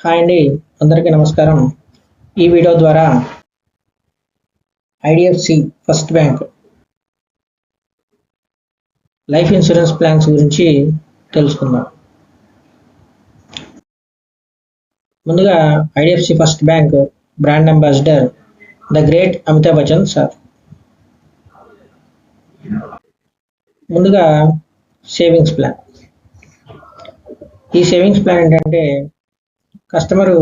Hi అండి, అందరికీ నమస్కారం. ఈ వీడియో ద్వారా IDFC first bank life insurance plans గురించి తెలుసుకుందాం. ముందుగా IDFC first bank brand ambassador the great Amitabh Bachchan sir. ముందుగా సేవింగ్స్ ప్లాన్. ఈ సేవింగ్స్ ప్లాన్ ఏంటంటే కస్టమరు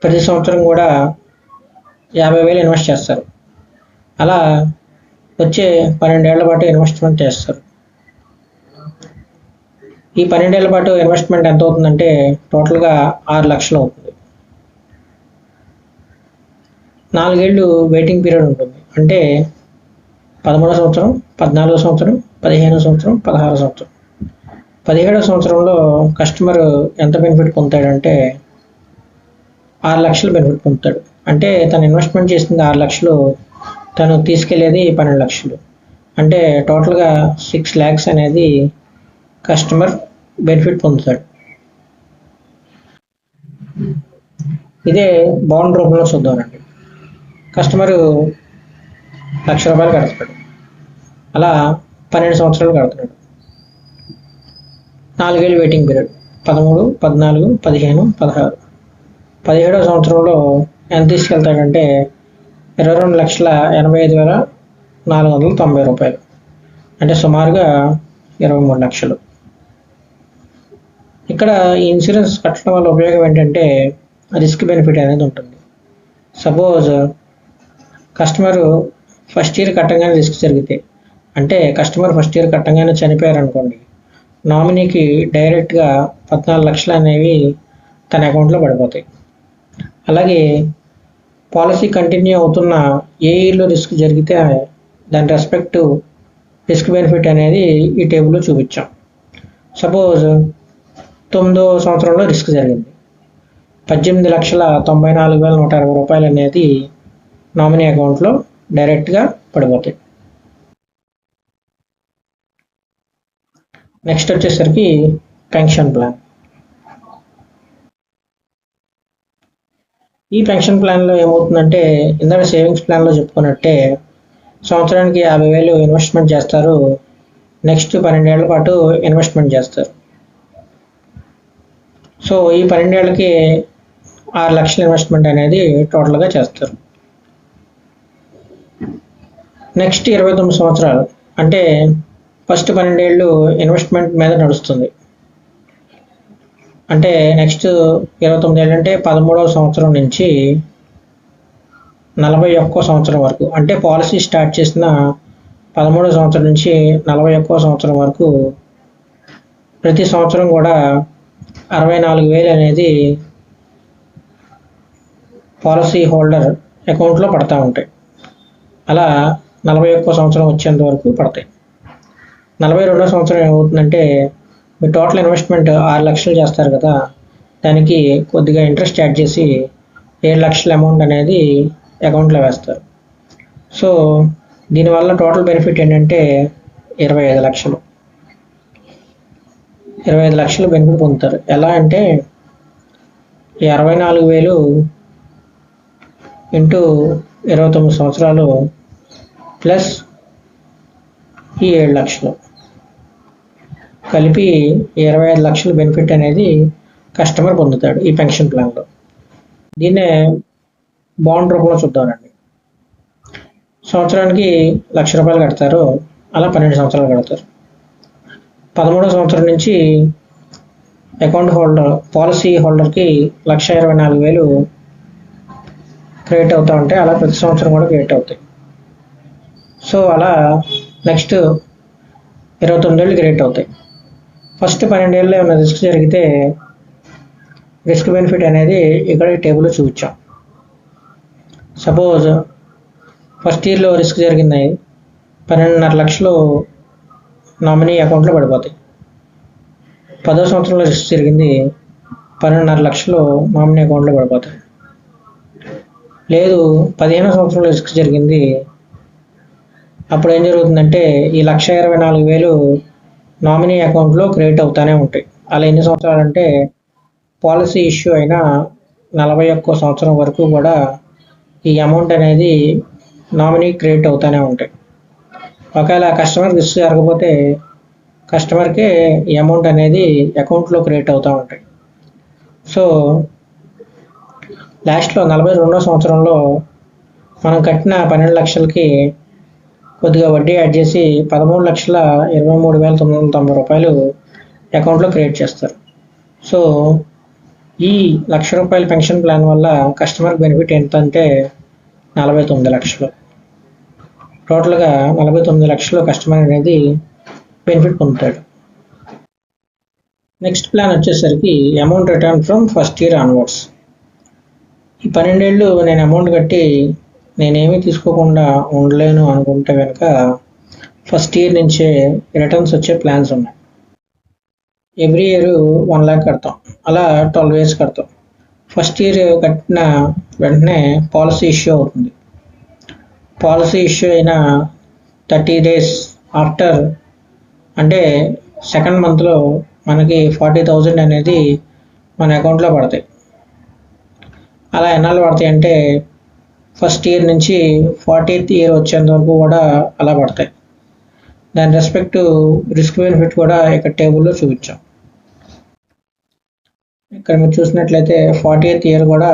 ప్రతి సంవత్సరం కూడా 50,000 ఇన్వెస్ట్ చేస్తారు. అలా వచ్చే 12 ఏళ్ల పాటు ఇన్వెస్ట్మెంట్ చేస్తారు. ఈ 12 ఏళ్ల పాటు ఇన్వెస్ట్మెంట్ ఎంత అవుతుందంటే టోటల్గా 6 లక్షలు అవుతుంది. 4 ఏళ్ళు వెయిటింగ్ పీరియడ్ ఉంటుంది. అంటే 13వ సంవత్సరం, 14వ సంవత్సరం, 15వ సంవత్సరం, 16వ సంవత్సరం. 17వ సంవత్సరంలో కస్టమర్ ఎంత బెనిఫిట్ పొందుతాడంటే 6 లక్షలు బెనిఫిట్ పొందుతాడు. అంటే తను ఇన్వెస్ట్మెంట్ చేసింది 6 లక్షలు, తను తీసుకెళ్లేది 12 లక్షలు. అంటే టోటల్గా 6 lakhs అనేది కస్టమర్ బెనిఫిట్ పొందుతాడు. ఇదే బాండ్ రూపంలో చూద్దామండి. కస్టమరు ₹1,00,000 కడతాడు. అలా 12 సంవత్సరాలు కడతాడు. 4 ఏళ్ళు వెయిటింగ్ పీరియడ్ 13, 14, 15, 16. 17వ సంవత్సరంలో ఎంత తీసుకెళ్తాడంటే ₹22,85,490. అంటే సుమారుగా 23 లక్షలు. ఇక్కడ ఈ ఇన్సూరెన్స్ కట్టడం వల్ల ఉపయోగం ఏంటంటే రిస్క్ బెనిఫిట్ అనేది ఉంటుంది. సపోజ్ కస్టమరు ఫస్ట్ ఇయర్ కట్టంగానే రిస్క్ జరిగితే, అంటే కస్టమర్ ఫస్ట్ ఇయర్ కట్టంగానే చనిపోయారు అనుకోండి, నామినీకి డైరెక్ట్గా 14 లక్షలు అనేవి తన అకౌంట్లో పడిపోతాయి. అలాగే పాలసీ కంటిన్యూ అవుతున్న ఏ ఇయర్లో రిస్క్ జరిగితే దాని రెస్పెక్టివ్ రిస్క్ బెనిఫిట్ అనేది ఈ టేబుల్లో చూపించాం. సపోజ్ 9వ సంవత్సరంలో రిస్క్ జరిగింది, ₹18,94,160 అనేది నామినీ అకౌంట్లో డైరెక్ట్గా పడిపోతాయి. నెక్స్ట్ వచ్చేసరికి పెన్షన్ ప్లాన్. ఈ పెన్షన్ ప్లాన్లో ఏమవుతుందంటే ఇందాక సేవింగ్స్ ప్లాన్లో చెప్పుకున్నట్టే సంవత్సరానికి 50,000 ఇన్వెస్ట్మెంట్ చేస్తారు. నెక్స్ట్ 12 ఏళ్ల పాటు ఇన్వెస్ట్మెంట్ చేస్తారు. సో ఈ 12 ఏళ్ళకి 6 లక్షల ఇన్వెస్ట్మెంట్ అనేది టోటల్గా చేస్తారు. నెక్స్ట్ 29 సంవత్సరాలు అంటే ఫస్ట్ 12 ఏళ్ళు ఇన్వెస్ట్మెంట్ మీద నడుస్తుంది. అంటే నెక్స్ట్ 29 ఏళ్ళు అంటే 13వ సంవత్సరం నుంచి 41వ సంవత్సరం వరకు, అంటే పాలసీ స్టార్ట్ చేసిన 13వ సంవత్సరం నుంచి 41వ సంవత్సరం వరకు ప్రతి సంవత్సరం కూడా 64,000 అనేది పాలసీ హోల్డర్ అకౌంట్లో పడతా ఉంటాయి. అలా 41వ సంవత్సరం వచ్చేంత వరకు పడతాయి. 42వ సంవత్సరం ఏమవుతుందంటే మీ టోటల్ ఇన్వెస్ట్మెంట్ 6 లక్షలు చేస్తారు కదా, దానికి కొద్దిగా ఇంట్రెస్ట్ యాడ్ చేసి 7 లక్షల అమౌంట్ అనేది అకౌంట్లో వేస్తారు. సో దీనివల్ల టోటల్ బెనిఫిట్ ఏంటంటే 25 లక్షలు. 25 లక్షలు బెనిఫిట్ పొందుతారు. ఎలా అంటే ఈ 64,000 ఇంటూ 29 సంవత్సరాలు ప్లస్ ఈ 7 లక్షలు కలిపి 25 లక్షల బెనిఫిట్ అనేది కస్టమర్ పొందుతాడు ఈ పెన్షన్ ప్లాన్లో. దీన్నే బాండ్ రూపంలో చూద్దామండి. సంవత్సరానికి ₹1,00,000 కడతారు. అలా 12 సంవత్సరాలు కడతారు. 13వ సంవత్సరం నుంచి అకౌంట్ హోల్డర్ పాలసీ హోల్డర్కి 1,24,000 క్రియేట్ అవుతూ ఉంటాయి. అలా ప్రతి సంవత్సరం కూడా క్రియేట్ అవుతాయి. సో అలా నెక్స్ట్ 29 ఏళ్ళు క్రియేట్ అవుతాయి. ఫస్ట్ 12 ఏళ్ళలో ఏమైనా రిస్క్ జరిగితే రిస్క్ బెనిఫిట్ అనేది ఇక్కడ టేబుల్లో చూపించాం. సపోజ్ ఫస్ట్ ఇయర్లో రిస్క్ జరిగింది 12.5 లక్షలు నామినీ అకౌంట్లో పడిపోతాయి. 10వ సంవత్సరంలో రిస్క్ జరిగింది 12.5 లక్షలు నామినీ అకౌంట్లో పడిపోతాయి. లేదు 15వ సంవత్సరంలో రిస్క్ జరిగింది, అప్పుడు ఏం జరుగుతుందంటే ఈ 1,24,000 నామినీ అకౌంట్లో క్రియేట్ అవుతానే ఉంటాయి. అలా ఎన్ని సంవత్సరాలు అంటే పాలసీ ఇష్యూ అయిన 41వ సంవత్సరం వరకు కూడా ఈ అమౌంట్ అనేది నామినీ క్రెడిట్ అవుతూనే ఉంటాయి. ఒకవేళ కస్టమర్ రిస్క్ జరగకపోతే కస్టమర్కే ఈ అమౌంట్ అనేది అకౌంట్లో క్రెడిట్ అవుతూ ఉంటాయి. సో లాస్ట్లో 42వ సంవత్సరంలో మనం కట్టిన 12 లక్షలకి కొద్దిగా వడ్డీ యాడ్ చేసి 13,23,990 రూపాయలు అకౌంట్లో క్రియేట్ చేస్తారు. సో ఈ ₹1,00,000 పెన్షన్ ప్లాన్ వల్ల కస్టమర్ బెనిఫిట్ ఎంత అంటే 49 లక్షలు. టోటల్గా 49 లక్షలు కస్టమర్ అనేది బెనిఫిట్ పొందుతాడు. నెక్స్ట్ ప్లాన్ వచ్చేసరికి amount return from first year onwards. ఈ 12 ఏళ్ళు నేను అమౌంట్ కట్టి నేనేమీ తీసుకోకుండా ఉండలేను అనుకుంటే కనుక ఫస్ట్ ఇయర్ నుంచే రిటర్న్స్ వచ్చే ప్లాన్స్ ఉన్నాయి. ఎవ్రీ ఇయర్ 1 lakh కడతాం, అలా 12 years కడతాం. ఫస్ట్ ఇయర్ కట్టిన వెంటనే పాలసీ ఇష్యూ అవుతుంది. పాలసీ ఇష్యూ అయిన 30 days ఆఫ్టర్, అంటే సెకండ్ మంత్లో మనకి 40,000 అనేది మన అకౌంట్లో పడతాయి. అలా ఎన్నాళ్ళు పడతాయి అంటే ఫస్ట్ ఇయర్ నుంచి 40th year వచ్చేంత వరకు కూడా అలా పడతాయి. దాని రెస్పెక్ట్ రిస్క్ బెనిఫిట్ కూడా ఇక్కడ టేబుల్లో చూపించాం. ఇక్కడ మీరు చూసినట్లయితే 40th year కూడా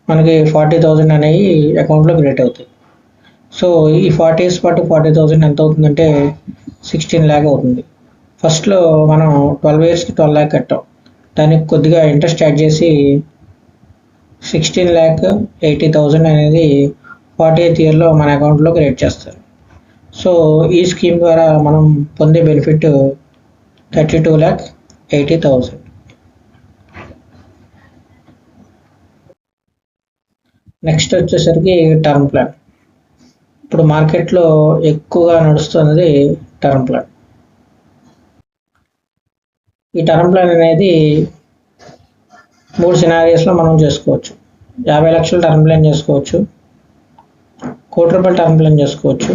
మనకి 40,000 అనేవి అకౌంట్లో క్రియేట్ అవుతాయి. సో ఈ 40 years పాటు 40,000 ఎంత అవుతుందంటే 16 lakh అవుతుంది. ఫస్ట్లో మనం 12 yearsకి 12 lakh కట్టాం, దానికి కొద్దిగా ఇంట్రెస్ట్ యాడ్ చేసి 16,80,000 అనేది 40th yearలో మన అకౌంట్లో క్రియేట్ చేస్తారు. సో ఈ స్కీమ్ ద్వారా మనం పొందే బెనిఫిట్ 32,80,000. నెక్స్ట్ వచ్చేసరికి టర్మ్ ప్లాన్. ఇప్పుడు మార్కెట్లో ఎక్కువగా నడుస్తున్నది టర్మ్ ప్లాన్. ఈ టర్మ్ ప్లాన్ అనేది 3 scenariosలో మనం చేసుకోవచ్చు. 50 లక్షలు టర్మ్ ప్లాన్ చేసుకోవచ్చు, ₹1,00,00,000 టర్మ్ ప్లాన్ చేసుకోవచ్చు,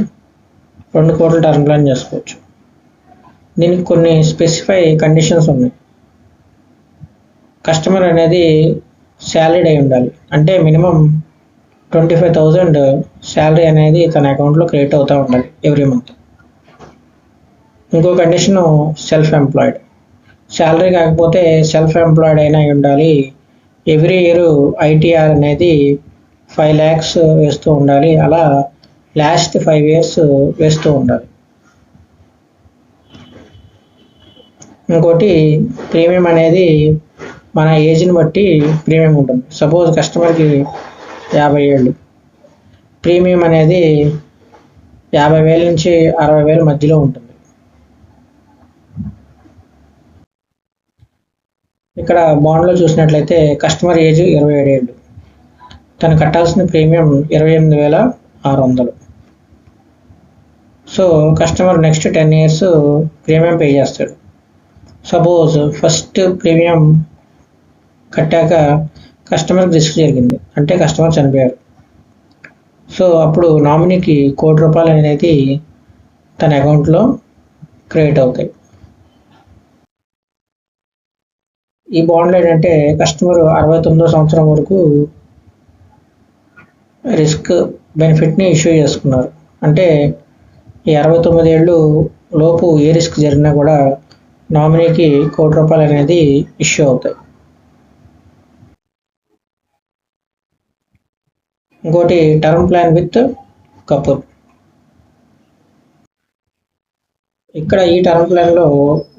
2 కోట్ల టర్మ్ ప్లాన్ చేసుకోవచ్చు. దీనికి కొన్ని స్పెసిఫై కండిషన్స్ ఉన్నాయి. కస్టమర్ అనేది శాలరీడ్ అయి ఉండాలి, అంటే మినిమం 25,000 శాలరీ అనేది తన అకౌంట్లో క్రియేట్ అవుతూ ఉండాలి ఎవ్రీ మంత్. ఇంకో కండిషన్ సెల్ఫ్ ఎంప్లాయిడ్. శాలరీ కాకపోతే సెల్ఫ్ ఎంప్లాయిడ్ అయినా ఉండాలి. ఎవ్రీ ఇయర్ ITR అనేది 5 lakhs వేస్తూ ఉండాలి. అలా లాస్ట్ 5 years వేస్తూ ఉండాలి. ఇంకోటి ప్రీమియం అనేది మన ఏజ్ని బట్టి ప్రీమియం ఉంటుంది. సపోజ్ కస్టమర్కి 50 ఏళ్ళు, ప్రీమియం అనేది 50,000 నుంచి 60,000 మధ్యలో ఉంటుంది. ఇక్కడ బాండ్లో చూసినట్లయితే కస్టమర్ ఏజ్ 27 ఏళ్ళు, తను కట్టాల్సిన premium 28,600. So customer next 10 years premium pay చేస్తాడు. సపోజ్ ఫస్ట్ ప్రీమియం కట్టాక కస్టమర్కి రిస్క్ జరిగింది, అంటే కస్టమర్ చనిపోయారు. సో అప్పుడు నామినీకి ₹1,00,00,000 అనేది తన అకౌంట్లో క్రియేట్ అవుతాయి. ఈ బాండ్లో ఏంటంటే కస్టమర్ 69వ సంవత్సరం వరకు రిస్క్ బెనిఫిట్ని ఇష్యూ చేసుకున్నారు. అంటే ఈ 69 ఏళ్ళు లోపు ఏ రిస్క్ జరిగినా కూడా నామినీకి ₹1,00,00,000 అనేది ఇష్యూ అవుతాయి. ఇంకోటి టర్మ్ ప్లాన్ విత్ కపుల్. ఇక్కడ ఈ టర్మ్ ప్లాన్లో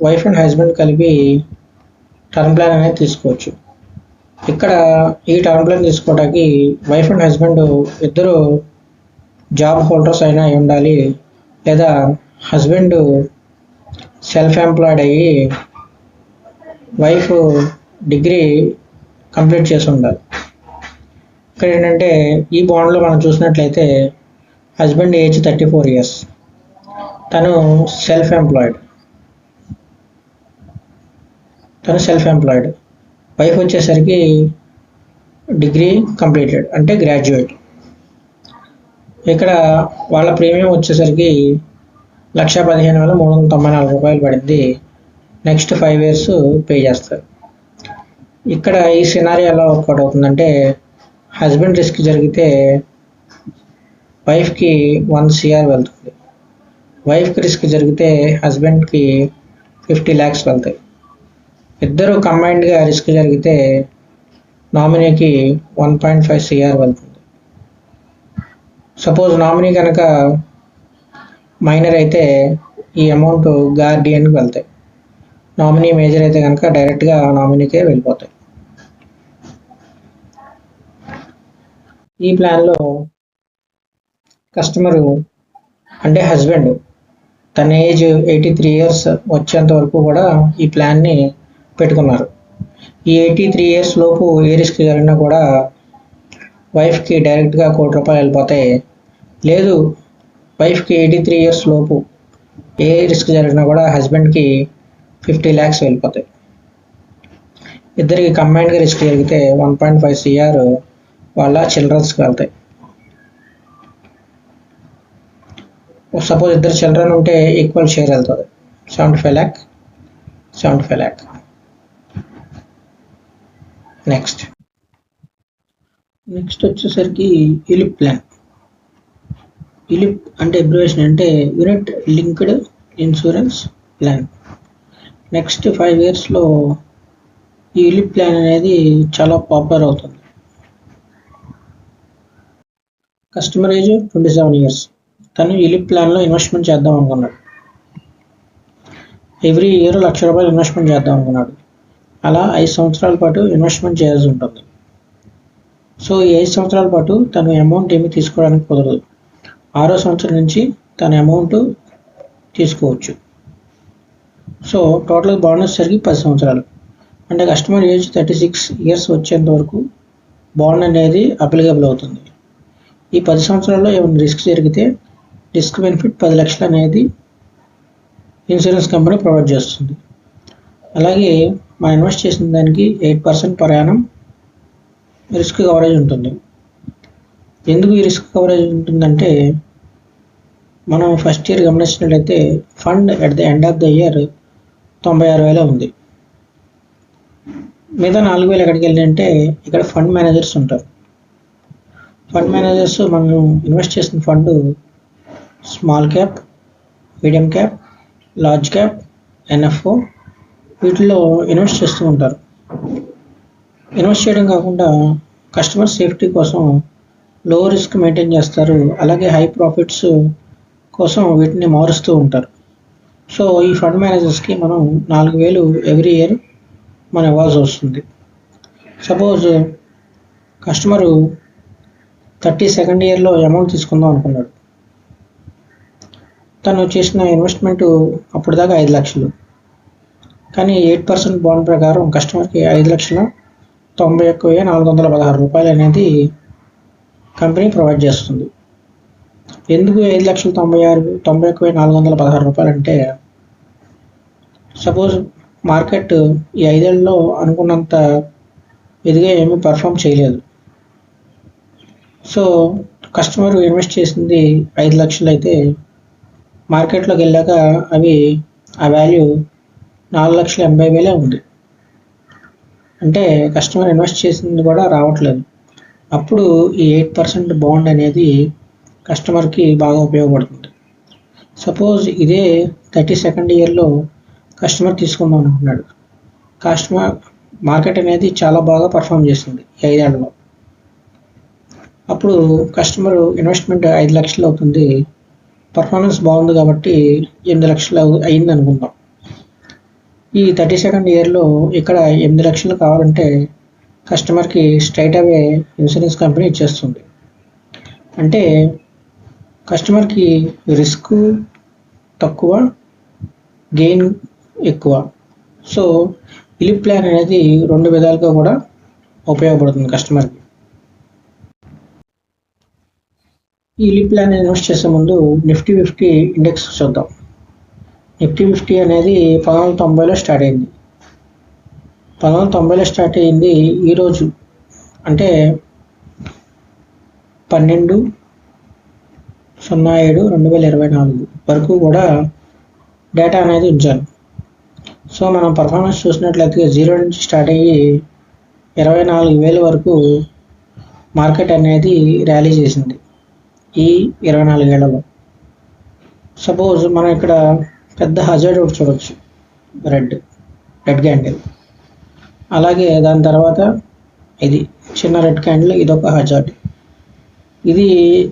వైఫ్ అండ్ హస్బెండ్ కలిపి టర్మ్ ప్లాన్ అనేది తీసుకోవచ్చు. ఇక్కడ ఈ టర్మ్ ప్లాన్ తీసుకోవడానికి వైఫ్ అండ్ హస్బెండ్ ఇద్దరు జాబ్ హోల్డర్స్ అయినా అయి ఉండాలి, లేదా హస్బెండ్ సెల్ఫ్ ఎంప్లాయిడ్ అయ్యి వైఫ్ డిగ్రీ కంప్లీట్ చేసి ఉండాలి. ఇక్కడ ఏంటంటే ఈ బాండ్లో మనం చూసినట్లయితే హస్బెండ్ ఏజ్ 34 years, తను సెల్ఫ్ ఎంప్లాయిడ్, వైఫ్ వచ్చేసరికి డిగ్రీ కంప్లీటెడ్, అంటే గ్రాడ్యుయేట్. ఇక్కడ వాళ్ళ ప్రీమియం వచ్చేసరికి ₹1,15,394 పడింది. నెక్స్ట్ 5 years పే చేస్తారు. ఇక్కడ ఈ సినారియో ఎలా వర్కౌట్ అవుతుందంటే, హస్బెండ్ రిస్క్ జరిగితే వైఫ్కి 1 CR వెళ్తుంది, వైఫ్కి రిస్క్ జరిగితే హస్బెండ్కి 50 lakhs వెళ్తాయి. ఇద్దరు కంబైన్డ్గా రిస్క్ జరిగితే నామినీకి 1.5 CR వెళ్తుంది. సపోజ్ నామినీ కనుక మైనర్ అయితే ఈ అమౌంట్ గార్డియన్కి వెళ్తాయి, నామినీ మేజర్ అయితే కనుక డైరెక్ట్గా నామినీకే వెళ్ళిపోతాయి. ఈ ప్లాన్లో కస్టమరు అంటే హస్బెండ్ తన ఏజ్ 83 years వచ్చేంత వరకు కూడా ఈ ప్లాన్ని పెట్టుకున్నారు. ఈ 83 years లోపు ఏ రిస్క్ జరిగినా కూడా వైఫ్కి డైరెక్ట్గా ₹1,00,00,000 వెళ్ళిపోతాయి. లేదు, వైఫ్కి 83 years లోపు ఏ రిస్క్ జరిగినా కూడా హస్బెండ్కి 50 lakhs వెళ్ళిపోతాయి. ఇద్దరికి కంబైన్డ్గా రిస్క్ జరిగితే 1.5 CR వాళ్ళ చిల్డ్రన్స్కి వెళ్తాయి. సపోజ్ ఇద్దరు చిల్డ్రన్ ఉంటే ఈక్వల్ షేర్ వెళ్తుంది, 75 lakh. నెక్స్ట్ వచ్చేసరికి యూలిప్ ప్లాన్. యూలిప్ అంటే అబ్రివేషన్ అంటే unit linked insurance plan. Next 5 yearsలో ఈ యూలిప్ ప్లాన్ అనేది చాలా పాపులర్ అవుతుంది. Customer age 27 years. తను యూలిప్ ప్లాన్లో ఇన్వెస్ట్మెంట్ చేద్దాం అనుకున్నాడు. ఎవ్రీ ఇయర్ ₹1,00,000 ఇన్వెస్ట్మెంట్ చేద్దాం అనుకున్నాడు. అలా 5 సంవత్సరాల పాటు ఇన్వెస్ట్మెంట్ చేయాల్సి ఉంటుంది. సో ఈ 5 సంవత్సరాల పాటు తను అమౌంట్ ఏమీ తీసుకోవడానికి కుదరదు. 6వ సంవత్సరం నుంచి తన అమౌంట్ తీసుకోవచ్చు. సో టోటల్ బాండ్ సరికి 10 సంవత్సరాలు. అంటే కస్టమర్ ఏజ్ 36 years వచ్చేంత వరకు బాండ్ అనేది అప్లికబుల్ అవుతుంది. ఈ 10 సంవత్సరాల్లో ఏమైనా రిస్క్ జరిగితే రిస్క్ బెనిఫిట్ 10 lakhs అనేది ఇన్సూరెన్స్ కంపెనీ ప్రొవైడ్ చేస్తుంది. అలాగే మనం ఇన్వెస్ట్ చేసిన దానికి 8% per annum రిస్క్ కవరేజ్ ఉంటుంది. ఎందుకు ఈ రిస్క్ కవరేజ్ ఉంటుందంటే, మనం ఫస్ట్ ఇయర్ గమనించినట్లయితే fund at the end of the year 96,000 ఉంది. మిగతా 4,000 ఎక్కడికి వెళ్ళి అంటే ఇక్కడ ఫండ్ మేనేజర్స్ ఉంటారు. ఫండ్ మేనేజర్స్ మనం ఇన్వెస్ట్ చేసిన fund small cap, medium cap, large cap, NFO వీటిలో ఇన్వెస్ట్ చేస్తూ ఉంటారు. ఇన్వెస్ట్ చేయడం కాకుండా కస్టమర్ సేఫ్టీ కోసం లో రిస్క్ మెయింటైన్ చేస్తారు. అలాగే హై ప్రాఫిట్స్ కోసం వీటిని మారుస్తూ ఉంటారు. సో ఈ ఫండ్ మేనేజర్స్కి మనం 4,000 ఎవ్రీ ఇయర్ మనం ఇవ్వాల్సి వస్తుంది. సపోజ్ కస్టమరు 32nd yearలో అమౌంట్ తీసుకుందాం అనుకున్నాడు. తను చేసిన ఇన్వెస్ట్మెంట్ అప్పుడు దాకా 5 లక్షలు, కానీ 8% బాండ్ ప్రకారం కస్టమర్కి 5,91,416 అనేది కంపెనీ ప్రొవైడ్ చేస్తుంది. ఎందుకు 5,91,416 అంటే, సపోజ్ మార్కెట్ ఈ 5 ఏళ్లలో అనుకున్నంత ఇదిగా ఏమీ పర్ఫామ్ చేయలేదు. సో కస్టమర్ ఇన్వెస్ట్ చేసింది 5 లక్షలు అయితే మార్కెట్లోకి వెళ్ళాక ఆ వాల్యూ 4,80,000 ఉంది. అంటే కస్టమర్ ఇన్వెస్ట్ చేసింది కూడా రావట్లేదు. అప్పుడు ఈ 8% బాండ్ అనేది కస్టమర్కి బాగా ఉపయోగపడుతుంది. సపోజ్ ఇదే 32nd yearలో కస్టమర్ తీసుకుందాం అనుకున్నాడు. మార్కెట్ అనేది చాలా బాగా పర్ఫామ్ చేస్తుంది ఈ 5 ఏళ్లలో. అప్పుడు కస్టమర్ ఇన్వెస్ట్మెంట్ 5 లక్షలు అవుతుంది. పర్ఫార్మెన్స్ బాగుంది కాబట్టి 8 లక్షలు అయింది అనుకుందాం. ఈ 32nd yearలో ఇక్కడ 8 లక్షలు కావాలంటే కస్టమర్కి స్ట్రైట్ అవే ఇన్సూరెన్స్ కంపెనీ ఇచ్చేస్తుంది. అంటే కస్టమర్కి రిస్క్ తక్కువ, గెయిన్ ఎక్కువ. సో యూలిప్ ప్లాన్ అనేది 2 విధాలుగా కూడా ఉపయోగపడుతుంది కస్టమర్కి. ఈ యూలిప్ ప్లాన్ ఇన్వెస్ట్ చేసే ముందు నిఫ్టీ 50 ఇండెక్స్ చూద్దాం. నిఫ్టీ 50 అనేది 1990లో స్టార్ట్ అయింది. 1990లో స్టార్ట్ అయింది. ఈరోజు అంటే 12/07/2024 వరకు కూడా డేటా అనేది ఉంచాను. సో మనం పర్ఫార్మెన్స్ చూసినట్లయితే 0 నుంచి స్టార్ట్ అయ్యి 24,000 వరకు మార్కెట్ అనేది ర్యాలీ చేసింది ఈ 24 ఏళ్లలో. సపోజ్ మనం ఇక్కడ పెద్ద హజార్డ్ ఒకటి చూడొచ్చు, రెడ్ క్యాండిల్. అలాగే దాని తర్వాత ఇది చిన్న రెడ్ క్యాండిల్, ఇదొక హజార్డ్. ఇది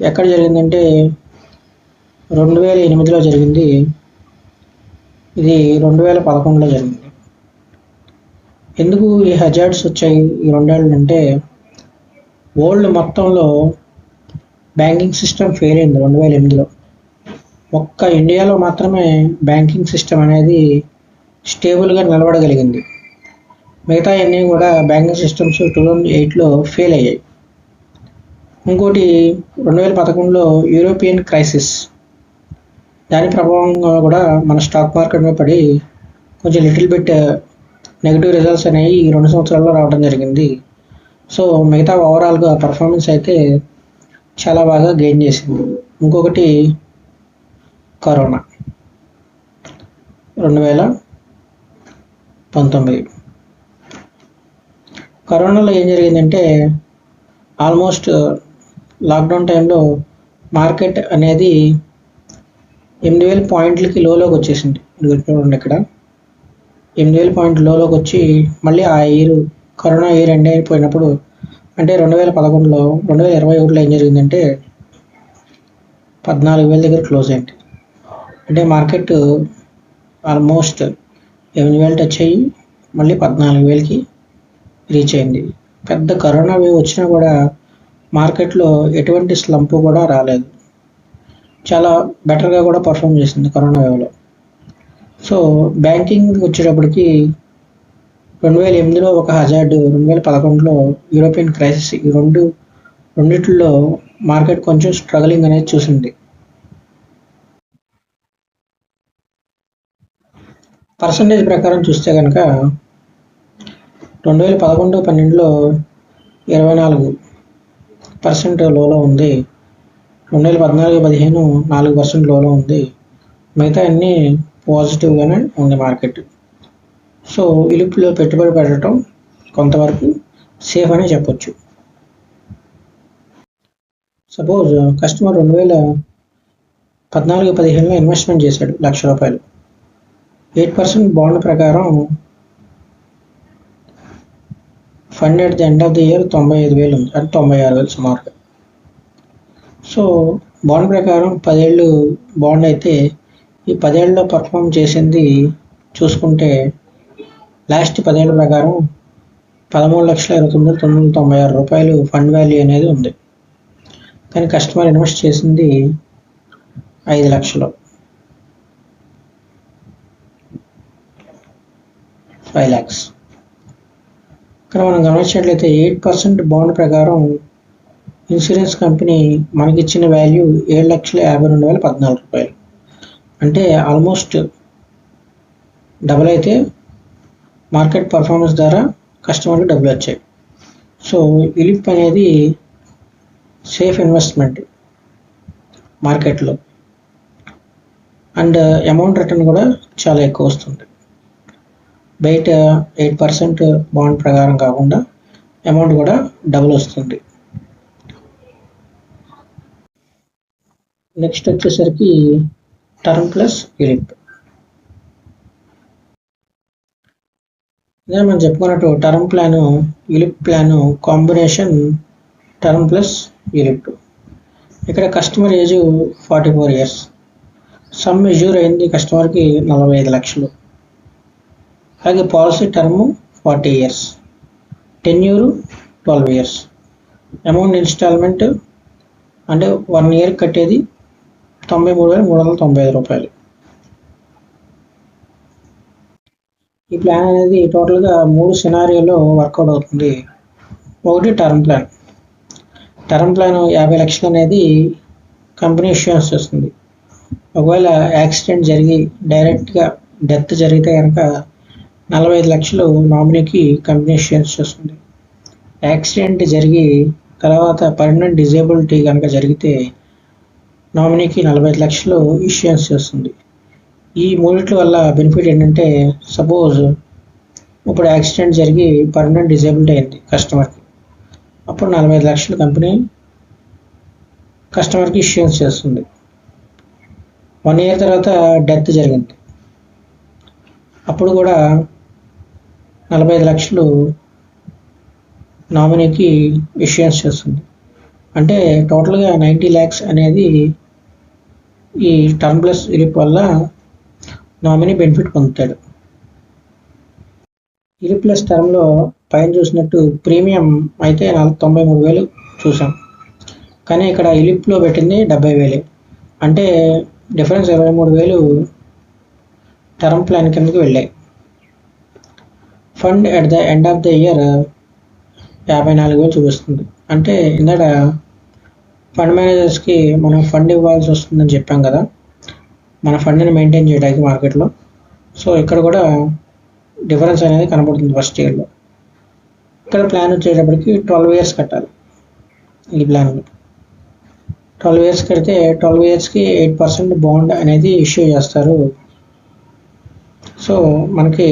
ఎక్కడ జరిగిందంటే 2008లో జరిగింది, ఇది 2011లో జరిగింది. ఎందుకు ఈ హజార్డ్స్ వచ్చాయి ఈ రెండేళ్ళు అంటే, వరల్డ్ మొత్తంలో బ్యాంకింగ్ సిస్టమ్ ఫెయిల్ అయింది 2008లో. ఒక్క ఇండియాలో మాత్రమే బ్యాంకింగ్ సిస్టమ్ అనేది స్టేబుల్గా నిలబడగలిగింది. మిగతా అన్నీ కూడా బ్యాంకింగ్ సిస్టమ్స్ 2008లో ఫెయిల్ అయ్యాయి. ఇంకోటి 2011లో యూరోపియన్ క్రైసిస్, దాని ప్రభావంగా కూడా మన స్టాక్ మార్కెట్ మీద పడి కొంచెం లిటిల్ బిట్ నెగిటివ్ రిజల్ట్స్ అనేవి ఈ 2 సంవత్సరాల్లో రావడం జరిగింది. సో మిగతా ఓవరాల్గా పర్ఫార్మెన్స్ అయితే చాలా బాగా గెయిన్ చేసింది. ఇంకొకటి కరోనా 2019. కరోనాలో ఏం జరిగిందంటే, ఆల్మోస్ట్ లాక్డౌన్ టైంలో మార్కెట్ అనేది 8,000 పాయింట్లకి లోలోకి వచ్చేసింది. చూడండి ఇక్కడ 8,000 పాయింట్ లోలోకి వచ్చి మళ్ళీ ఆ ఇయర్ కరోనా ఇయర్ ఎండ్ అయిపోయినప్పుడు, అంటే 2011లో 2021లో ఏం జరిగిందంటే 14,000 దగ్గర క్లోజ్ అయింది. అంటే మార్కెట్ ఆల్మోస్ట్ 8,000 టచ్ అయ్యి మళ్ళీ 14,000కి రీచ్ అయింది. పెద్ద కరోనా వేవ్ వచ్చినా కూడా మార్కెట్లో ఎటువంటి స్లంప్ కూడా రాలేదు, చాలా బెటర్గా కూడా పర్ఫామ్ చేసింది కరోనా వేవ్లో. సో బ్యాంకింగ్ వచ్చేటప్పటికి 2008లో ఒక హజార్డ్, 2011లో యూరోపియన్ క్రైసిస్, ఈ రెండిట్లో మార్కెట్ కొంచెం స్ట్రగలింగ్ అనేది చూసింది. పర్సంటేజ్ ప్రకారం చూస్తే కనుక 2011-12లో 24% లోలో ఉంది, 2014-15 4% లోలో ఉంది, మిగతా అన్నీ పాజిటివ్గానే ఉంది మార్కెట్. సో ఇలుపులో పెట్టుబడి పెట్టడం కొంతవరకు సేఫ్ అని చెప్పొచ్చు. సపోజ్ కస్టమర్ 2014-15లో ఇన్వెస్ట్మెంట్ చేశాడు ₹1,00,000. 8% బాండ్ ప్రకారం fund at the end of the year 95,000 ఉంది, అంటే 96,000 సుమారుగా. సో బాండ్ ప్రకారం 10 ఏళ్ళు బాండ్ అయితే, ఈ 10 ఏళ్ళలో పర్ఫామ్ చేసింది చూసుకుంటే లాస్ట్ 10 ఏళ్ళ ప్రకారం ₹13,29,996 ఫండ్ వాల్యూ అనేది ఉంది. కానీ కస్టమర్ ఇన్వెస్ట్ చేసింది 5 లక్షలు, 5 lakhs. ఇక్కడ మనం గమనించినట్లయితే 8% బాండ్ ప్రకారం ఇన్సూరెన్స్ కంపెనీ మనకిచ్చిన వాల్యూ ₹7,52,014. అంటే ఆల్మోస్ట్ డబుల్ అయితే మార్కెట్ పర్ఫార్మెన్స్ ద్వారా కస్టమర్కి డబ్బులు వచ్చాయి. సో ఇలిప్ అనేది సేఫ్ ఇన్వెస్ట్మెంట్ మార్కెట్లో, అండ్ అమౌంట్ రిటర్న్ కూడా చాలా ఎక్కువ వస్తుంది. బయట 8% బాండ్ ప్రకారం కాకుండా అమౌంట్ కూడా డబుల్ వస్తుంది. నెక్స్ట్ వచ్చేసరికి టర్మ్ ప్లస్ యూలిప్. ఇదే మనం చెప్పుకున్నట్టు term plan ULIP plan combination term plus ULIP. ఇక్కడ కస్టమర్ ఏజ్ 44 years, సమ్ మెజ్యూర్ అయింది కస్టమర్కి 45 లక్షలు. అలాగే policy term 40 years, tenure 12 years, amount instalment అంటే 1 year కట్టేది ₹93,395. ఈ ప్లాన్ అనేది టోటల్గా 3 సినారియోలో వర్కౌట్ అవుతుంది. ఒకటి టర్మ్ ప్లాన్. టర్మ్ ప్లాన్ 50 లక్షలు అనేది కంపెనీ ఇష్యూన్స్ చేస్తుంది. ఒకవేళ యాక్సిడెంట్ జరిగి డైరెక్ట్గా డెత్ జరిగితే కనుక 45 లక్షలు నామినీకి కంపెనీ ఇష్యూన్స్ చేస్తుంది. యాక్సిడెంట్ జరిగి తర్వాత పర్మనెంట్ డిజేబిలిటీ కనుక జరిగితే నామినీకి 45 లక్షలు ఇష్యూన్స్ చేస్తుంది. ఈ మూడిట్ల వల్ల బెనిఫిట్ ఏంటంటే, సపోజ్ ఇప్పుడు యాక్సిడెంట్ జరిగి పర్మనెంట్ డిజేబుల్డ్ అయింది కస్టమర్కి. అప్పుడు 45 లక్షలు కంపెనీ కస్టమర్కి ఇష్యూన్స్ చేస్తుంది. 1 ఇయర్ తర్వాత డెత్ జరిగింది. అప్పుడు కూడా 45 లక్షలు నామినీకి ఇష్యూన్స్ చేస్తుంది. అంటే టోటల్గా 90 lakhs అనేది ఈ టర్మ్ ప్లస్ ఇలిప్ వల్ల నామినీ బెనిఫిట్ పొందుతాడు. ఇలిప్ ప్లస్ టర్మ్లో పైన చూసినట్టు ప్రీమియం అయితే 93,000 చూసాం, కానీ ఇక్కడ ఇలిప్లో పెట్టింది 70,000. అంటే డిఫరెన్స్ 23,000 టర్మ్ ప్లాన్ కిందకి వెళ్ళాయి. Fund at the end of the year 54,000 చూపిస్తుంది. అంటే ఇందాక ఫండ్ మేనేజర్స్కి మనం ఫండ్ ఇవ్వాల్సి వస్తుందని చెప్పాం కదా, మన ఫండ్ని మెయింటైన్ చేయడానికి మార్కెట్లో. సో ఇక్కడ కూడా డిఫరెన్స్ అనేది కనబడుతుంది ఫస్ట్ ఇయర్లో. ఇక్కడ ప్లాన్ వచ్చేటప్పటికి 12 years కట్టాలి. ఈ ప్లాన్లో 12 years కడితే 12 yearsకి 8% బాండ్ అనేది ఇష్యూ చేస్తారు. సో మనకి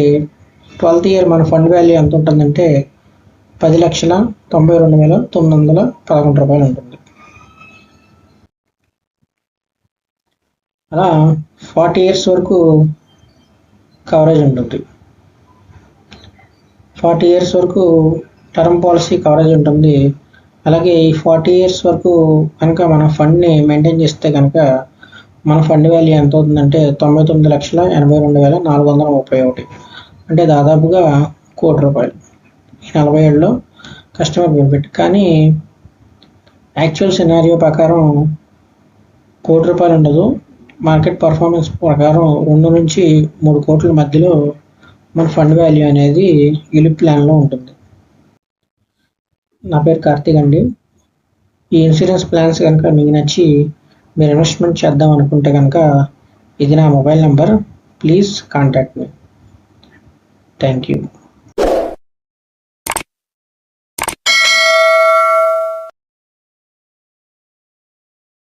12th year మన ఫండ్ వాల్యూ ఎంత ఉంటుందంటే 10,92,911 రూపాయలు ఉంటుంది. అలా 40 years వరకు కవరేజ్ ఉంటుంది. 40 years వరకు టర్మ్ పాలసీ కవరేజ్ ఉంటుంది. అలాగే ఈ 40 years వరకు కనుక మన ఫండ్ని మెయింటైన్ చేస్తే కనుక మన ఫండ్ వాల్యూ ఎంత అవుతుందంటే 99,82,431. అంటే దాదాపుగా ₹1,00,00,000 ఈ 40 ఏళ్ళలో కస్టమర్ బెనిఫిట్. కానీ యాక్చువల్ సినారియో ప్రకారం ₹1,00,00,000 ఉండదు. మార్కెట్ పర్ఫార్మెన్స్ ప్రకారం 2 నుంచి 3 కోట్ల మధ్యలో మన ఫండ్ వాల్యూ అనేది యూలిప్ ప్లాన్లో ఉంటుంది. నా పేరు కార్తీక్ అండి. ఈ ఇన్సూరెన్స్ ప్లాన్స్ కనుక మీకు నచ్చి మీరు ఇన్వెస్ట్మెంట్ చేద్దాం అనుకుంటే కనుక ఇది నా mobile number. Please contact me. Thank you.